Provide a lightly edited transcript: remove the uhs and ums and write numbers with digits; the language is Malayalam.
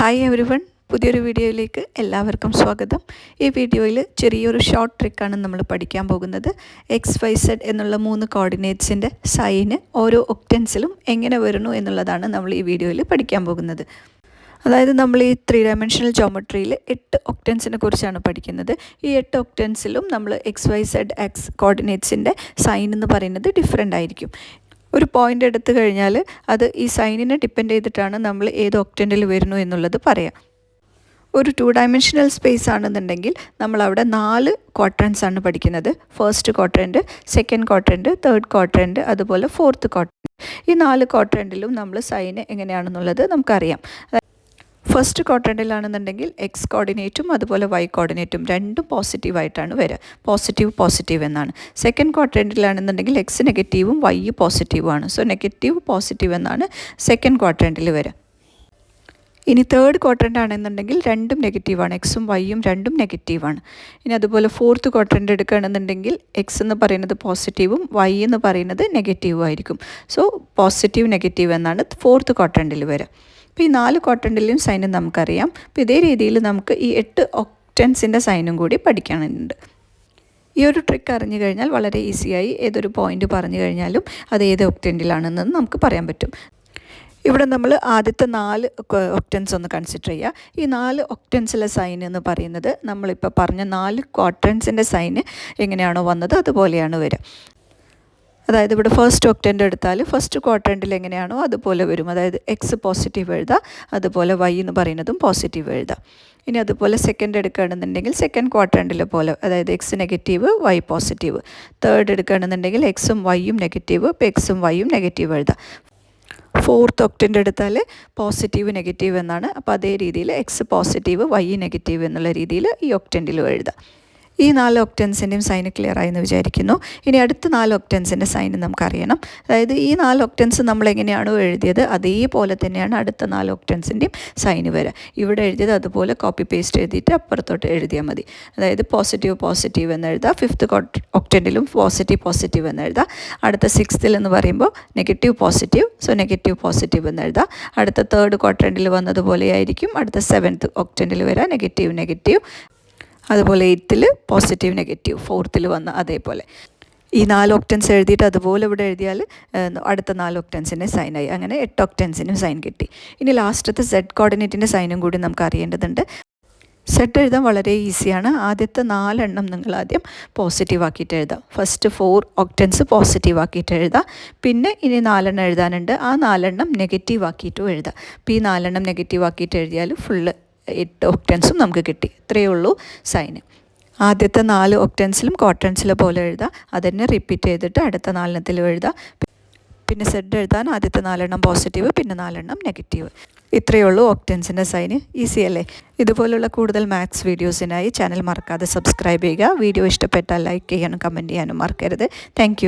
ഹായ് എവരിവൺ, പുതിയൊരു വീഡിയോയിലേക്ക് എല്ലാവർക്കും സ്വാഗതം. ഈ വീഡിയോയിൽ ചെറിയൊരു ഷോർട്ട് ട്രിക്കാണ് നമ്മൾ പഠിക്കാൻ പോകുന്നത്. XYZ എന്നുള്ള 3 കോർഡിനേറ്റ്സിൻ്റെ സൈന് ഓരോ ഒക്ടൻസിലും എങ്ങനെ വരുന്നു എന്നുള്ളതാണ് നമ്മൾ ഈ വീഡിയോയിൽ പഠിക്കാൻ പോകുന്നത്. അതായത് നമ്മൾ ഈ 3 ഡയമെൻഷണൽ ജോമെട്രിയിൽ 8 ഒക്ടൻസിനെ കുറിച്ചാണ് പഠിക്കുന്നത്. ഈ 8 ഒക്ടൻസിലും നമ്മൾ XYZ കോർഡിനേറ്റ്സിൻ്റെ സൈൻ എന്ന് പറയുന്നത് ഡിഫറെൻ്റ് ആയിരിക്കും. ഒരു പോയിൻ്റ് എടുത്തു കഴിഞ്ഞാൽ അത് ഈ സൈനിനെ ഡിപ്പെൻഡ് ചെയ്തിട്ടാണ് നമ്മൾ ഏത് ഒക്ടൻറ്റിൽ വരുന്നു എന്നുള്ളത് പറയാം. ഒരു 2 ഡയമെൻഷണൽ സ്പേസ് ആണെന്നുണ്ടെങ്കിൽ നമ്മളവിടെ 4 ക്വാഡ്രൻസ് ആണ് പഠിക്കുന്നത്. First quadrant, second quadrant, third quadrant, അതുപോലെ ഫോർത്ത് ക്വാഡ്രൻറ്റ്. ഈ 4 ക്വാഡ്രൻറ്റിലും നമ്മൾ സൈന് എങ്ങനെയാണെന്നുള്ളത് നമുക്കറിയാം. ഫസ്റ്റ് ക്വാഡ്രൻറ്റിലാണെന്നുണ്ടെങ്കിൽ X കോർഡിനേറ്റും അതുപോലെ Y കോർഡിനേറ്റും രണ്ടും പോസിറ്റീവായിട്ടാണ് വരിക. പോസിറ്റീവ് എന്നാണ്. സെക്കൻഡ് ക്വാഡ്രൻറ്റിലാണെന്നുണ്ടെങ്കിൽ X നെഗറ്റീവും Y പോസിറ്റീവുമാണ്. സോ നെഗറ്റീവ് പോസിറ്റീവ് എന്നാണ് സെക്കൻഡ് ക്വാഡ്രൻറ്റിൽ വരിക. ഇനി തേർഡ് ക്വാഡ്രൻ്റ് ആണെന്നുണ്ടെങ്കിൽ രണ്ടും നെഗറ്റീവാണ്. എക്സും വൈയും രണ്ടും നെഗറ്റീവാണ്. ഇനി അതുപോലെ ഫോർത്ത് ക്വാഡ്രൻ്റ് എടുക്കുകയാണെന്നുണ്ടെങ്കിൽ X എന്ന് പറയുന്നത് പോസിറ്റീവും Y എന്ന് പറയുന്നത് നെഗറ്റീവും ആയിരിക്കും. സോ പോസിറ്റീവ് നെഗറ്റീവ് എന്നാണ് ഫോർത്ത് ക്വാഡ്രൻറ്റിൽ വരിക. അപ്പോൾ ഈ 4 ക്വാഡ്രൻറ്റിലെയും സൈനും നമുക്കറിയാം. അപ്പോൾ ഇതേ രീതിയിൽ നമുക്ക് ഈ 8 ഒക്ടൻസിൻ്റെ സൈനും കൂടി പഠിക്കാനുണ്ട്. ഈ ഒരു ട്രിക്ക് അറിഞ്ഞു കഴിഞ്ഞാൽ വളരെ ഈസിയായി ഏതൊരു പോയിൻ്റ് പറഞ്ഞു കഴിഞ്ഞാലും അത് ഏത് ഒക്ടൻറ്റിലാണെന്ന് നമുക്ക് പറയാൻ പറ്റും. ഇവിടെ നമ്മൾ ആദ്യത്തെ 4 ഒക്ടൻസ് ഒന്ന് കൺസിഡർ ചെയ്യുക. ഈ 4 ഒക്ടൻസിലെ സൈൻ എന്ന് പറയുന്നത് നമ്മളിപ്പോൾ പറഞ്ഞ 4 ക്വാഡ്രൻസിൻ്റെ സൈന് എങ്ങനെയാണോ വന്നത് അതുപോലെയാണ് വരിക. അതായത് ഇവിടെ ഫസ്റ്റ് ഒക്ടൻ്റ് എടുത്താൽ ഫസ്റ്റ് ക്വാഡ്രൻറ്റിൽ എങ്ങനെയാണോ അതുപോലെ വരും. അതായത് X പോസിറ്റീവ് എഴുതുക, അതുപോലെ Y എന്ന് പറയുന്നതും പോസിറ്റീവ് എഴുതുക. ഇനി അതുപോലെ സെക്കൻഡ് എടുക്കുകയാണെന്നുണ്ടെങ്കിൽ സെക്കൻഡ് ക്വാഡ്രൻറ്റിലെ പോലെ, അതായത് X negative Y positive. Third എടുക്കുകയാണെന്നുണ്ടെങ്കിൽ Xും Yയും നെഗറ്റീവ്, ഇപ്പോൾ Xും Yയും നെഗറ്റീവ് എഴുതുക. ഫോർത്ത് ഒക്ടൻ്റ് എടുത്താൽ പോസിറ്റീവ് നെഗറ്റീവ് എന്നാണ്. അപ്പോൾ അതേ രീതിയിൽ X പോസിറ്റീവ് Y നെഗറ്റീവ് എന്നുള്ള രീതിയിൽ ഈ ഒക്ടൻറ്റിലും എഴുതുക. ഈ 4 ഒക്ടൻസിൻ്റെയും സൈന് ക്ലിയർ ആയെന്ന് വിചാരിക്കുന്നു. ഇനി അടുത്ത 4 ഒക്ടൻസിൻ്റെ സൈന് നമുക്കറിയണം. അതായത് ഈ 4 ഒക്ടൻസ് നമ്മൾ എങ്ങനെയാണോ എഴുതിയത് അതേപോലെ തന്നെയാണ് അടുത്ത 4 ഒക്ടൻസിൻ്റെയും സൈന് വരിക. ഇവിടെ എഴുതിയത് അതുപോലെ കോപ്പി പേസ്റ്റ് എഴുതിയിട്ട് അപ്പുറത്തോട്ട് എഴുതിയാൽ മതി. അതായത് പോസിറ്റീവ് എന്ന് എഴുതുക. ഫിഫ്ത്ത് ഒക്ടൻറ്റിലും പോസിറ്റീവ് എന്ന് എഴുതുക. അടുത്ത 6th എന്ന് പറയുമ്പോൾ negative positive, so negative positive എന്ന് എഴുതുക. അടുത്ത തേർഡ് ക്വാഡ്രൻറ്റിൽ വന്നതുപോലെ ആയിരിക്കും അടുത്ത 7th ഒക്ടൻറ്റിൽ വരിക, നെഗറ്റീവ്. അതുപോലെ 8th പോസിറ്റീവ് നെഗറ്റീവ്, 4th വന്ന അതേപോലെ. ഈ 4 ഒക്ടൻസ് എഴുതിയിട്ട് അതുപോലെ ഇവിടെ എഴുതിയാൽ അടുത്ത 4 ഒക്ടൻസിൻ്റെ സൈനായി. അങ്ങനെ 8 ഒക്ടൻസിനും സൈൻ കിട്ടി. ഇനി ലാസ്റ്റത്തെ Z കോർഡിനേറ്റിൻ്റെ സൈനും കൂടി നമുക്ക് അറിയേണ്ടതുണ്ട്. Z എഴുതാൻ വളരെ ഈസിയാണ്. ആദ്യത്തെ 4 എണ്ണം നിങ്ങൾ ആദ്യം പോസിറ്റീവ് ആക്കിയിട്ട് എഴുതാം. ഫസ്റ്റ് 4 ഒക്ടൻസ് പോസിറ്റീവ് ആക്കിയിട്ട് എഴുതാം. പിന്നെ ഇനി 4 എണ്ണം എഴുതാനുണ്ട്. ആ 4 എണ്ണം നെഗറ്റീവ് ആക്കിയിട്ടും എഴുതാം. അപ്പോൾ ഈ 4 എണ്ണം നെഗറ്റീവ് ആക്കിയിട്ട് എഴുതിയാൽ ഫുള്ള് 8 ഒക്ടൻസും നമുക്ക് കിട്ടി. ഇത്രയേ ഉള്ളൂ സൈന്. ആദ്യത്തെ 4 ഒക്ടൻസിലും ക്വാഡ്രൻസിലെ പോലെ എഴുതുക. അതന്നെ റിപ്പീറ്റ് ചെയ്തിട്ട് അടുത്ത 4 എണ്ണത്തിലും എഴുതുക. പിന്നെ Z എഴുതാൻ ആദ്യത്തെ 4 എണ്ണം പോസിറ്റീവ്, പിന്നെ 4 എണ്ണം നെഗറ്റീവ്. ഇത്രയേ ഉള്ളൂ ഒക്ടൻസിൻ്റെ സൈന്. ഈസി അല്ലേ? ഇതുപോലുള്ള കൂടുതൽ മാത്സ് വീഡിയോസിനായി ചാനൽ മറക്കാതെ സബ്സ്ക്രൈബ് ചെയ്യുക. വീഡിയോ ഇഷ്ടപ്പെട്ടാൽ ലൈക്ക് ചെയ്യാനും കമൻറ്റ് ചെയ്യാനും മറക്കരുത്. താങ്ക്